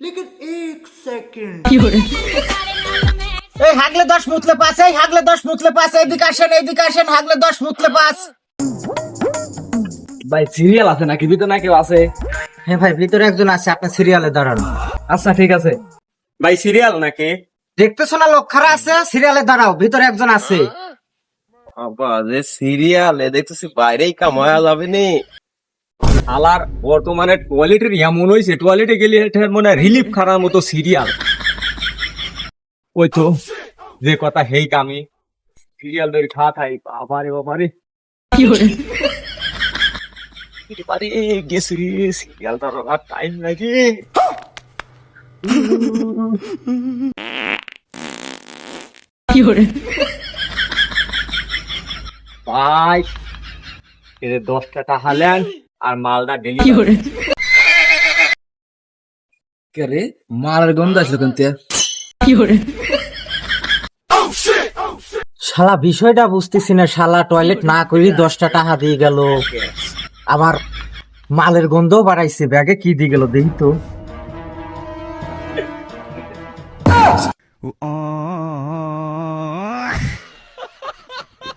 लेकिन एक सेकंड এই হাগলে 10 মুতলে পাস, এই হাগলে 10 মুতলে পাস, এদিকে আসেন হাগলে 10 মুতলে পাস। ভাই সিরিয়াল আছে নাকি ভিতরে না কেউ আছে? হ্যাঁ ভাই, ভিতরে একজন আছে, আপনার সিরিয়ালে দাঁড়ান। আচ্ছা ঠিক আছে। ভাই সিরিয়াল নাকি? দেখতেছো না লোক খারা আছে, সিরিয়ালে দাঁড়াও, ভিতরে একজন আছে। বাবা যে সিরিয়াল এ দেখতেছি বাইরেই কাম হয়ে যাবে নি। আলার বর্তমানে টয়লেটের এমন হয়েছে, টয়লেটে গেলে এটার মনে হয় রিলিফ খানার মতো সিরিয়াল। ওই তো যে কথা হেই কামি সিরিয়াল ধরে খা খাই বাবারে বাবারে পারে গেছি রে সিরিয়াল তার আর টাইম লাগে। ভাই এদের 10টা টাকা নেন আর মালটা ডেলিভারি। কে রে মালের গন্ধ আসলো কিন্তু শালা বিষয়টা বুঝতেছি না, শালা টয়লেট না করি 10টা টাকা দিয়ে গেল, আবার মালের গন্ধও বাড়াইছে। ব্যাগে কি দিয়ে গেল দেখি তো।